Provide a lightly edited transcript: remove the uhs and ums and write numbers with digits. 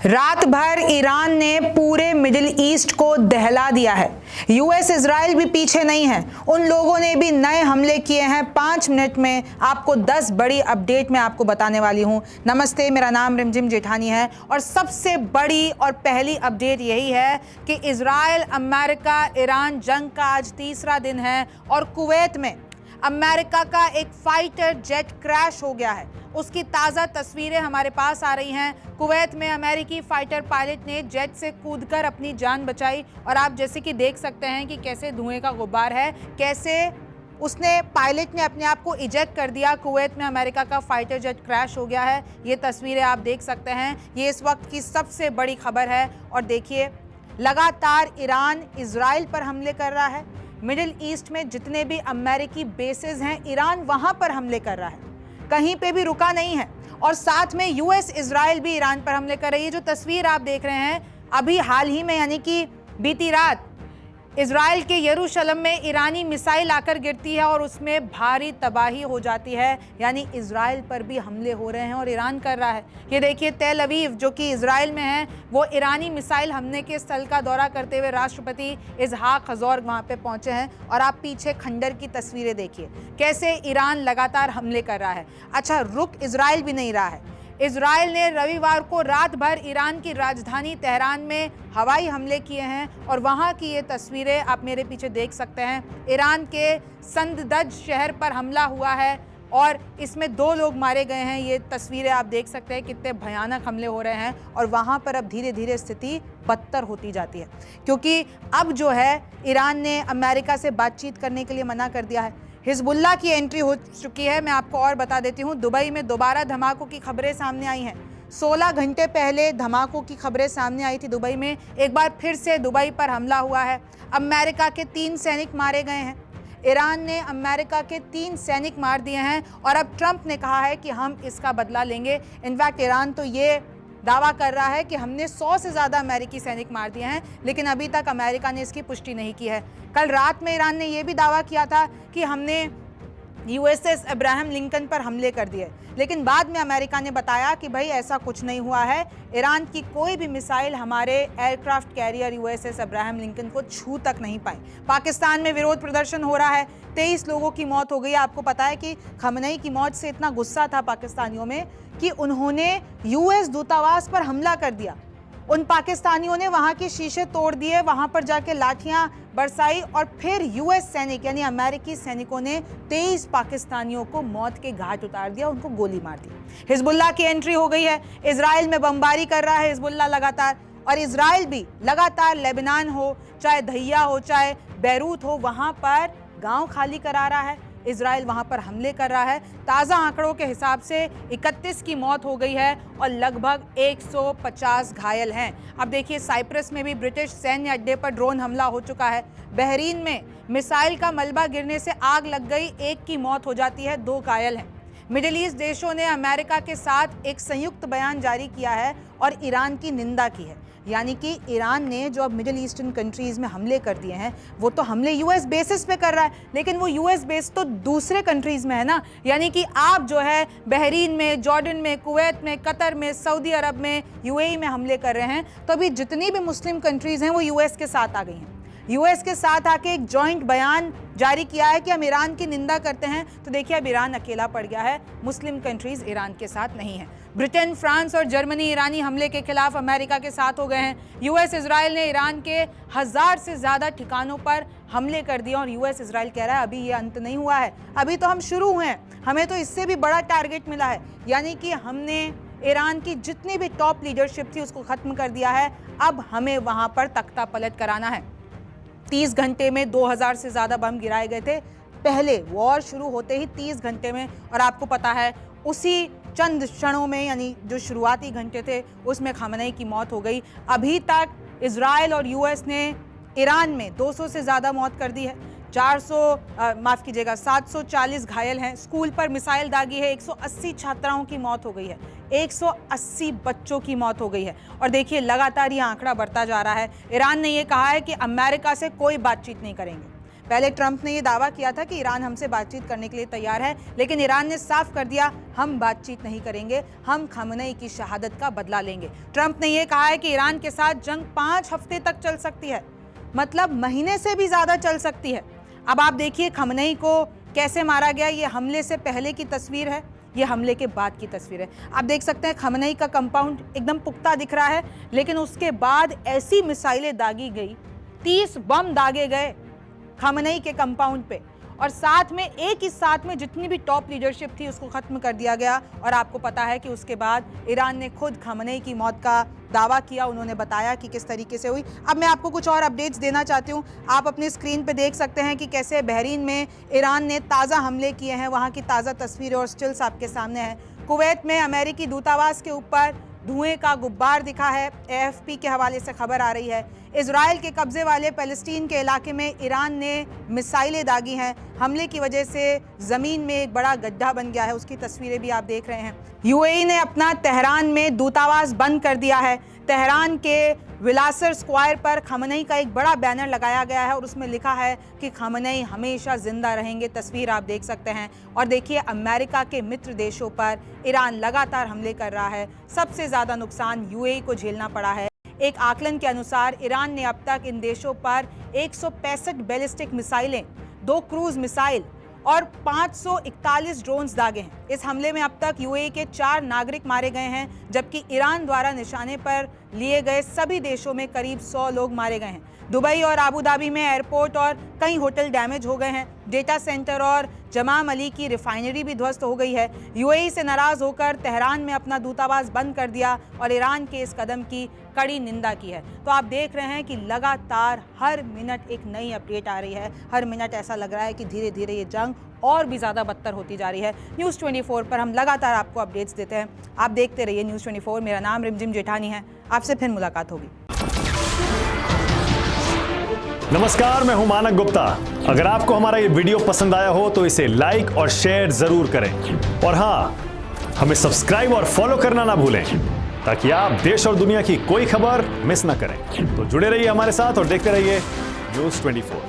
रात भर ईरान ने पूरे मिडिल ईस्ट को दहला दिया है। यूएस इजराइल भी पीछे नहीं है, उन लोगों ने भी नए हमले किए हैं। 5 मिनट में आपको 10 बड़ी अपडेट मैं आपको बताने वाली हूं। नमस्ते, मेरा नाम रिमझिम जेठानी है और सबसे बड़ी और पहली अपडेट यही है कि इजराइल, अमेरिका, ईरान जंग का आज तीसरा दिन है और कुवैत में अमेरिका का एक फाइटर जेट क्रैश हो गया है। उसकी ताज़ा तस्वीरें हमारे पास आ रही हैं। कुवैत में अमेरिकी फाइटर पायलट ने जेट से कूदकर अपनी जान बचाई और आप जैसे कि देख सकते हैं कि कैसे धुएं का गुब्बार है, कैसे पायलट ने अपने आप को इजेक्ट कर दिया। कुवैत में अमेरिका का फाइटर जेट क्रैश हो गया है। ये तस्वीरें आप देख सकते हैं। ये इस वक्त की सबसे बड़ी खबर है और देखिए, लगातार ईरान इजराइल पर हमले कर रहा है। मिडिल ईस्ट में जितने भी अमेरिकी बेसेस हैं, ईरान वहां पर हमले कर रहा है, कहीं पे भी रुका नहीं है। और साथ में यूएस इजराइल भी ईरान पर हमले कर रही है। जो तस्वीर आप देख रहे हैं अभी हाल ही में, यानी कि बीती रात इजराइल के यरूशलेम में ईरानी मिसाइल आकर गिरती है और उसमें भारी तबाही हो जाती है। यानी इजराइल पर भी हमले हो रहे हैं और ईरान कर रहा है। ये देखिए, तेल अवीव जो कि इजराइल में है, वो ईरानी मिसाइल हमले के स्थल का दौरा करते हुए राष्ट्रपति इसहाक हेrzog वहां पे पहुंचे हैं और आप पीछे खंडर की तस्वीरें देखिए, कैसे ईरान लगातार हमले कर रहा है। अच्छा, रुक इजराइल भी नहीं रहा है। इजराइल ने रविवार को रात भर ईरान की राजधानी तेहरान में हवाई हमले किए हैं और वहां की ये तस्वीरें आप मेरे पीछे देख सकते हैं। ईरान के संदज शहर पर हमला हुआ है और इसमें 2 लोग मारे गए हैं। ये तस्वीरें आप देख सकते हैं कितने भयानक हमले हो रहे हैं और वहां पर अब धीरे धीरे स्थिति बदतर होती जाती है, क्योंकि अब जो है ईरान ने अमेरिका से बातचीत करने के लिए मना कर दिया है। हिजबुल्लाह की एंट्री हो चुकी है। मैं आपको और बता देती हूँ, दुबई में दोबारा धमाकों की खबरें सामने आई हैं। 16 घंटे पहले धमाकों की खबरें सामने आई थी दुबई में। एक बार फिर से दुबई पर हमला हुआ है। अमेरिका के 3 सैनिक मारे गए हैं। ईरान ने अमेरिका के 3 सैनिक मार दिए हैं और अब ट्रंप ने कहा है कि हम इसका बदला लेंगे। इनफैक्ट ईरान तो ये दावा कर रहा है कि हमने 100 से ज़्यादा अमेरिकी सैनिक मार दिए हैं, लेकिन अभी तक अमेरिका ने इसकी पुष्टि नहीं की है। कल रात में ईरान ने यह भी दावा किया था कि हमने यूएसएस अब्राहम लिंकन पर हमले कर दिए, लेकिन बाद में अमेरिका ने बताया कि भाई ऐसा कुछ नहीं हुआ है। ईरान की कोई भी मिसाइल हमारे aircraft carrier USS Abraham Lincoln को छू तक नहीं पाई। पाकिस्तान में विरोध प्रदर्शन हो रहा है। 23 लोगों की मौत हो गई। आपको पता है कि खमनई की मौत से इतना गुस्सा था पाकिस्तानियों में कि उन्होंने यूएस दूतावास पर हमला कर दिया। उन पाकिस्तानियों ने वहां के शीशे तोड़ दिए, वहां पर जाके लाठियां बरसाई और फिर यूएस सैनिक यानी अमेरिकी सैनिकों ने 23 पाकिस्तानियों को मौत के घाट उतार दिया, उनको गोली मार दी। हिजबुल्लाह की एंट्री हो गई है। इजराइल में बमबारी कर रहा है हिजबुल्लाह लगातार, और इजराइल भी लगातार लेबनान हो, चाहे दहिया हो, चाहे बैरूत हो, वहां पर गांव खाली करा रहा है। इजराइल वहां पर हमले कर रहा है। ताज़ा आंकड़ों के हिसाब से 31 की मौत हो गई है और लगभग 150 घायल हैं। अब देखिए, साइप्रस में भी ब्रिटिश सैन्य अड्डे पर ड्रोन हमला हो चुका है। बहरीन में मिसाइल का मलबा गिरने से आग लग गई, 1 की मौत हो जाती है, 2 घायल हैं। मिडिल ईस्ट देशों ने अमेरिका के साथ एक संयुक्त बयान जारी किया है और ईरान की निंदा की है। यानी कि ईरान ने जो अब मिडिल ईस्टर्न कंट्रीज़ में हमले कर दिए हैं, वो तो हमले यूएस बेसिस पे कर रहा है, लेकिन वो यूएस बेस तो दूसरे कंट्रीज़ में है ना। यानी कि आप जो है बहरीन में, जॉर्डन में, कुवैत में, कतर में, सऊदी अरब में, यूएई में हमले कर रहे हैं। तो अभी जितनी भी मुस्लिम कंट्रीज़ हैं वो यूएस के साथ आ गई हैं। यूएस के साथ आके एक जॉइंट बयान जारी किया है कि हम ईरान की निंदा करते हैं। तो देखिए, अब ईरान अकेला पड़ गया है, मुस्लिम कंट्रीज ईरान के साथ नहीं है। ब्रिटेन, फ्रांस और जर्मनी ईरानी हमले के खिलाफ अमेरिका के साथ हो गए हैं। यूएस इजराइल ने ईरान के 1000 से ज़्यादा ठिकानों पर हमले कर दिए और यूएस इजराइल कह रहा है अभी ये अंत नहीं हुआ है, अभी तो हम शुरू हुए हैं, हमें तो इससे भी बड़ा टारगेट मिला है। यानी कि हमने ईरान की जितनी भी टॉप लीडरशिप थी उसको ख़त्म कर दिया है। अब हमें वहाँ पर तख्ता पलट कराना है। 30 घंटे में 2000 से ज़्यादा बम गिराए गए थे पहले वॉर शुरू होते ही 30 घंटे में, और आपको पता है उसी चंद क्षणों में, यानी जो शुरुआती घंटे थे उसमें खमनई की मौत हो गई। अभी तक इजराइल और यूएस ने ईरान में 200 से ज़्यादा मौत कर दी है। 740 घायल हैं। स्कूल पर मिसाइल दागी है, 180 छात्राओं की मौत हो गई है, 180 बच्चों की मौत हो गई है। और देखिए, लगातार ये आंकड़ा बढ़ता जा रहा है। ईरान ने ये कहा है कि अमेरिका से कोई बातचीत नहीं करेंगे। पहले ट्रंप ने यह दावा किया था कि ईरान हमसे बातचीत करने के लिए तैयार है, लेकिन ईरान ने साफ कर दिया हम बातचीत नहीं करेंगे, हम खamenei की शहादत का बदला लेंगे। ट्रंप ने यह कहा है कि ईरान के साथ जंग 5 हफ्ते तक चल सकती है, मतलब महीने से भी ज्यादा चल सकती है। अब आप देखिए खamenei को कैसे मारा गया। ये हमले से पहले की तस्वीर है, ये हमले के बाद की तस्वीर है। आप देख सकते हैं खamenei का कंपाउंड एकदम पुख्ता दिख रहा है, लेकिन उसके बाद ऐसी मिसाइलें दागी गई, 30 बम दागे गए खamenei के कंपाउंड पे, और साथ में एक ही साथ में जितनी भी टॉप लीडरशिप थी उसको खत्म कर दिया गया। और आपको पता है कि उसके बाद ईरान ने खुद खamenei की मौत का दावा किया, उन्होंने बताया कि किस तरीके से हुई। अब मैं आपको कुछ और अपडेट्स देना चाहती हूँ। आप अपने स्क्रीन पे देख सकते हैं कि कैसे बहरीन में ईरान ने ताज़ा हमले किए हैं, वहाँ की ताज़ा तस्वीरें और स्टिल्स आपके सामने हैं। कुवैत में अमेरिकी दूतावास के ऊपर धुएं का गुब्बार दिखा है, AFP के हवाले से खबर आ रही है। इजराइल के कब्जे वाले पैलेस्टीन के इलाके में ईरान ने मिसाइलें दागी हैं। हमले की वजह से ज़मीन में एक बड़ा गड्ढा बन गया है, उसकी तस्वीरें भी आप देख रहे हैं। UAE ने अपना तेहरान में दूतावास बंद कर दिया है। तेहरान के विलासर स्क्वायर पर खamenei का एक बड़ा बैनर लगाया गया है और उसमें लिखा है कि खamenei हमेशा जिंदा रहेंगे। तस्वीर आप देख सकते हैं। और देखिए अमेरिका के मित्र देशों पर ईरान लगातार हमले कर रहा है। सबसे ज़्यादा नुकसान UAE को झेलना पड़ा है। एक आकलन के अनुसार ईरान ने अब तक इन देशों पर 165 बैलिस्टिक मिसाइलें, 2 क्रूज मिसाइल और 541 ड्रोन्स दागे हैं। इस हमले में अब तक UAE के 4 नागरिक मारे गए हैं, जबकि ईरान द्वारा निशाने पर लिए गए सभी देशों में करीब 100 लोग मारे गए हैं। दुबई और आबू धाबी में एयरपोर्ट और कई होटल डैमेज हो गए हैं। डेटा सेंटर और जमाम अली की रिफाइनरी भी ध्वस्त हो गई है। UAE से नाराज होकर तेहरान में अपना दूतावास बंद कर दिया और ईरान के इस कदम की कड़ी निंदा की है। तो आप देख रहे हैं कि लगातार हर मिनट एक नई अपडेट आ रही है। हर मिनट ऐसा लग रहा है कि धीरे धीरे ये जंग और भी ज़्यादा बदतर होती जा रही है। न्यूज़ 24 पर हम लगातार आपको अपडेट्स देते हैं। आप देखते रहिए न्यूज़ 24। मेरा नाम रिमझिम जेठानी है। आपसे फिर मुलाकात होगी। नमस्कार, मैं हूं मानक गुप्ता। अगर आपको हमारा ये वीडियो पसंद आया हो तो इसे लाइक और शेयर जरूर करें, और हाँ, हमें सब्सक्राइब और फॉलो करना ना भूलें ताकि आप देश और दुनिया की कोई खबर मिस ना करें। तो जुड़े रहिए हमारे साथ और देखते रहिए न्यूज़ 24।